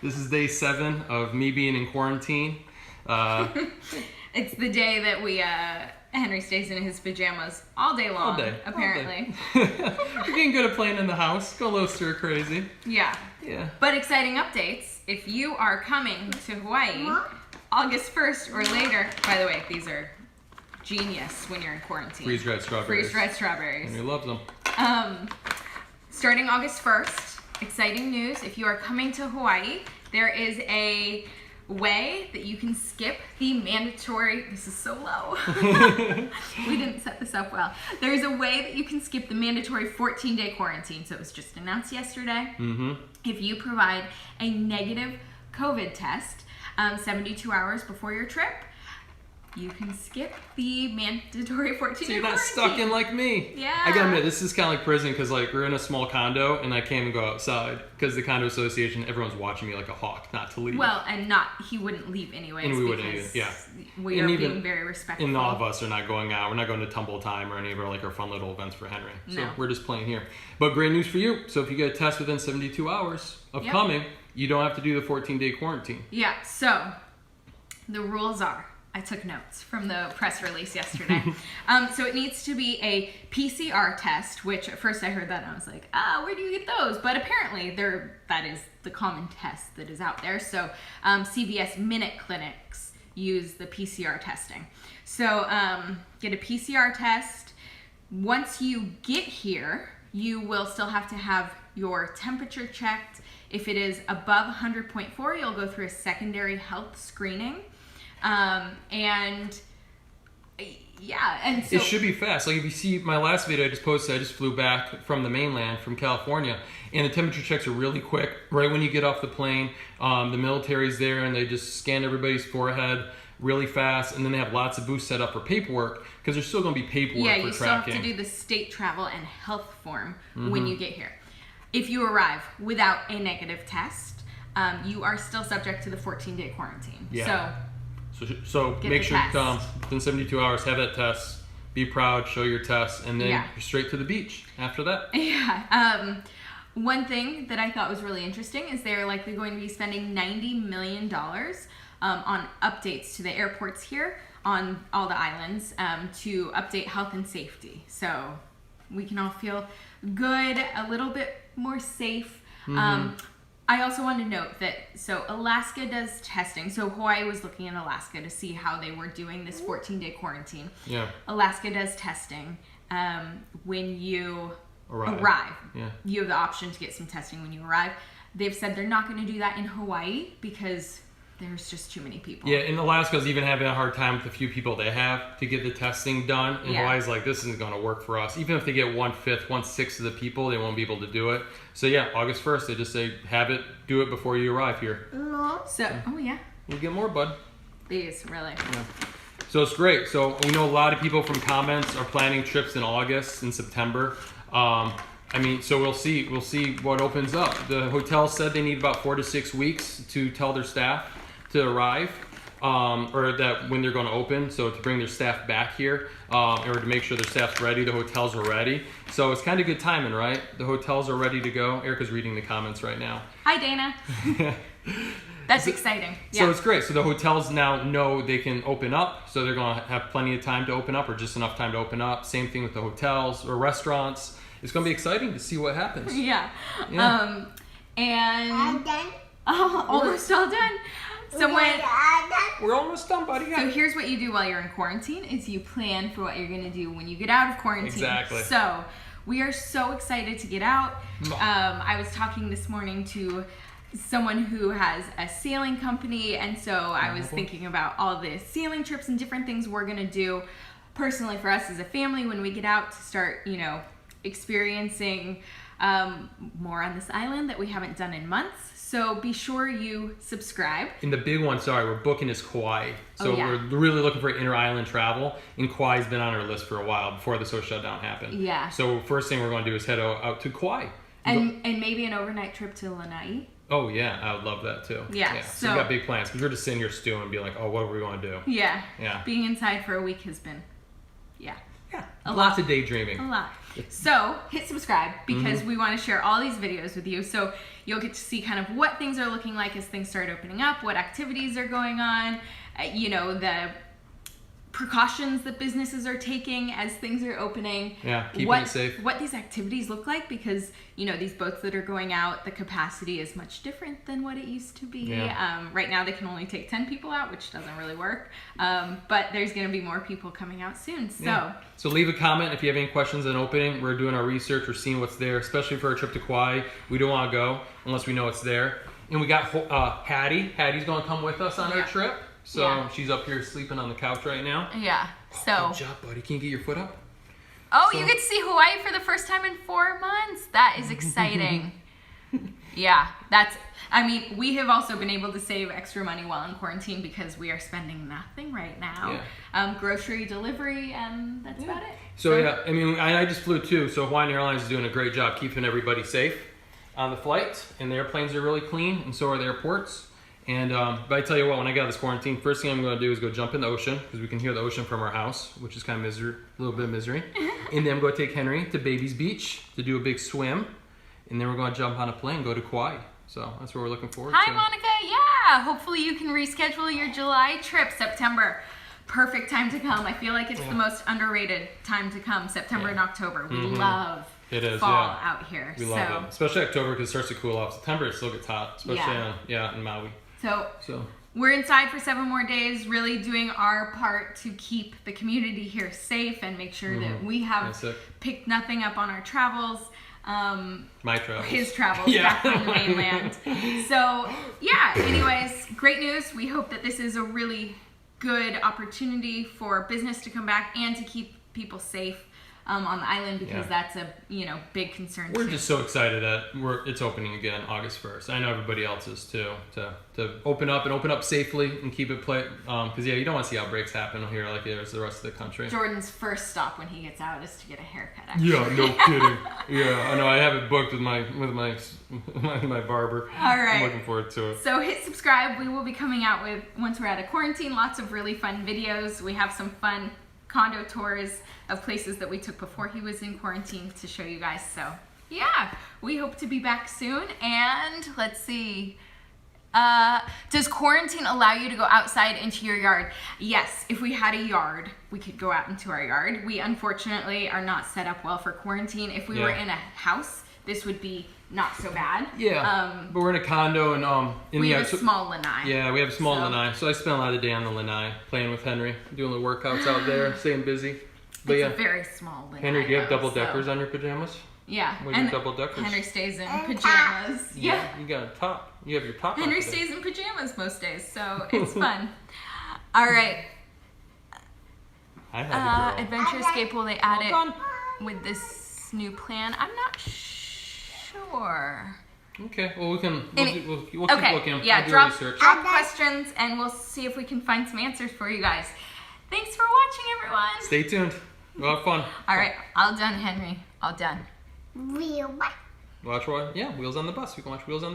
This is day 7 of me being in quarantine. It's the day that Henry stays in his pajamas all day long, apparently. All day. You're getting good at playing in the house. Go a little stir crazy. Yeah. Yeah. But exciting updates. If you are coming to Hawaii August 1st or later, by the way, these are genius when you're in quarantine. Freeze-dried strawberries. Freeze-dried strawberries. Henry loves them. Starting August 1st, exciting news. If you are coming to Hawaii, there is a way that you can skip the mandatory, this is so low. We didn't set this up well. There's a way that you can skip the mandatory 14-day quarantine. So it was just announced yesterday. Mm-hmm. If you provide a negative COVID test 72 hours before your trip, you can skip the mandatory 14-day quarantine. So you're not stuck in like me. Yeah. I gotta admit, this is kind of like prison because like we're in a small condo and I can't even go outside because the condo association, everyone's watching me like a hawk not to leave. Well, and he wouldn't leave anyways. And we wouldn't either, yeah. We are being very respectful. And all of us are not going out. We're not going to Tumble Time or any of our fun little events for Henry. So No. we're just playing here. But great news for you. So if you get a test within 72 hours of coming, you don't have to do the 14-day quarantine. Yeah, so the rules are, I took notes from the press release yesterday. So it needs to be a PCR test, which at first I heard that and I was like, where do you get those? But apparently that is the common test that is out there. So CVS Minute clinics use the PCR testing. So get a PCR test. Once you get here, you will still have to have your temperature checked. If it is above 100.4, you'll go through a secondary health screening. And so it should be fast. Like if you see my last video I just posted, I just flew back from the mainland from California, and the temperature checks are really quick. Right when you get off the plane, the military's there and they just scan everybody's forehead really fast, and then they have lots of booths set up for paperwork because there's still going to be paperwork for tracking. Yeah, you still have to do the state travel and health form when you get here. If you arrive without a negative test, you are still subject to the 14-day quarantine. Yeah. So make sure you come within 72 hours, have that test, be proud, show your test, and then you're straight to the beach after that. Yeah. One thing that I thought was really interesting is they're likely going to be spending $90 million on updates to the airports here on all the islands to update health and safety. So we can all feel good, a little bit more safe. I also want to note that, so Alaska does testing. So Hawaii was looking in Alaska to see how they were doing this 14-day quarantine. Yeah. Alaska does testing when you arrive. Yeah. You have the option to get some testing when you arrive. They've said they're not going to do that in Hawaii because there's just too many people. Yeah, and Alaska's even having a hard time with the few people they have to get the testing done. And Hawaii's like, this isn't going to work for us. Even if they get 1/5, 1/6 of the people, they won't be able to do it. So yeah, August 1st, they just say, do it before you arrive here. So, You'll get more, bud. These, really. Yeah. So it's great. So we know a lot of people from comments are planning trips in August and September. So we'll see what opens up. The hotel said they need about 4 to 6 weeks to tell their staff to arrive, or that when they're going to open, so to bring their staff back here, or to make sure their staff's ready, the hotels are ready. So it's kind of good timing, right? The hotels are ready to go. Erica's reading the comments right now. Hi, Dana. That's exciting. So it's great. So the hotels now know they can open up, so they're going to have plenty of time to open up, or just enough time to open up. Same thing with the hotels or restaurants. It's going to be exciting to see what happens. Yeah. And done. Almost all done. We're almost done, buddy. So here's what you do while you're in quarantine is you plan for what you're going to do when you get out of quarantine. Exactly. So we are so excited to get out. I was talking this morning to someone who has a sailing company, and so I was thinking about all the sailing trips and different things we're going to do personally for us as a family when we get out to start, experiencing more on this island that we haven't done in months. So be sure you subscribe. And the big one, we're booking is Kauai. So we're really looking for inter-island travel, and Kauai's been on our list for a while before the social shutdown happened. Yeah. So first thing we're going to do is head out to Kauai. And maybe an overnight trip to Lanai. Oh yeah, I would love that too. Yeah. So we got big plans because we're just sitting here stewing and be like, oh, what are we going to do? Yeah. Yeah. Being inside for a week has been, lots of daydreaming. A lot. So hit subscribe because we want to share all these videos with you. So you'll get to see kind of what things are looking like as things start opening up, what activities are going on, you know, the precautions that businesses are taking as things are opening. Yeah, keeping it safe. What these activities look like, because you know these boats that are going out, the capacity is much different than what it used to be. Yeah. Right now they can only take 10 people out, which doesn't really work. But there's going to be more people coming out soon. So leave a comment if you have any questions on opening. We're doing our research. We're seeing what's there, especially for a trip to Kauai. We don't want to go unless we know it's there. And we got Hattie. Hattie's going to come with us on our trip. So she's up here sleeping on the couch right now. Yeah. So. Good job, buddy. Can you get your foot up? Oh, you get to see Hawaii for the first time in 4 months. That is exciting. Yeah, I mean, we have also been able to save extra money while in quarantine because we are spending nothing right now. Yeah. Grocery delivery, and that's about it. So yeah, I mean, I just flew too. So Hawaiian Airlines is doing a great job keeping everybody safe on the flights, and the airplanes are really clean, and so are the airports. And but I tell you what, when I get out of this quarantine, first thing I'm going to do is go jump in the ocean because we can hear the ocean from our house, which is kind of a little bit of misery. And then I'm going to take Henry to Baby's Beach to do a big swim, and then we're going to jump on a plane and go to Kauai. So that's what we're looking forward to. Hi, Monica. Yeah, hopefully you can reschedule your July trip. September, perfect time to come. I feel like it's the most underrated time to come. September and October. We love fall out here. We love it, especially October because it starts to cool off. September it still gets hot, especially in Maui. So we're inside for 7 more days, really doing our part to keep the community here safe and make sure that we have picked nothing up on our travels. My travels. His travels back from the mainland. So yeah, anyways, great news. We hope that this is a really good opportunity for business to come back and to keep people safe on the island because that's a big concern. We're just so excited that it's opening again August 1st. I know everybody else is too. To open up safely and keep it because you don't want to see outbreaks happen here like there's the rest of the country. Jordan's first stop when he gets out is to get a haircut. Actually. Yeah, no kidding. Yeah, I know. I have it booked with my barber. All right. I'm looking forward to it. So hit subscribe. We will be coming out with, once we're out of quarantine, lots of really fun videos. We have some fun condo tours of places that we took before he was in quarantine to show you guys. So yeah, we hope to be back soon. And let's see, does quarantine allow you to go outside into your yard? Yes, if we had a yard, we could go out into our yard. We unfortunately are not set up well for quarantine. If we were in a house, this would be not so bad. Yeah, but we're in a condo and we have a small lanai. Yeah, we have a small lanai. So I spent a lot of the day on the lanai playing with Henry, doing the workouts out there, staying busy. But it's a very small lanai. Henry, do you have double deckers on your pajamas? Yeah. What are your double deckers? Henry stays in pajamas. Yeah. You got a top. You have your top. Henry stays in pajamas most days, so it's fun. All right. Adventure Escape, will they add it with this new plan? I'm not sure. Okay, well we'll keep looking. Yeah, drop questions and we'll see if we can find some answers for you guys. Thanks for watching, everyone. Stay tuned. We'll have fun. All right, all done, Henry. All done. Wheel. Watch what? Yeah, Wheels on the Bus. We can watch Wheels on the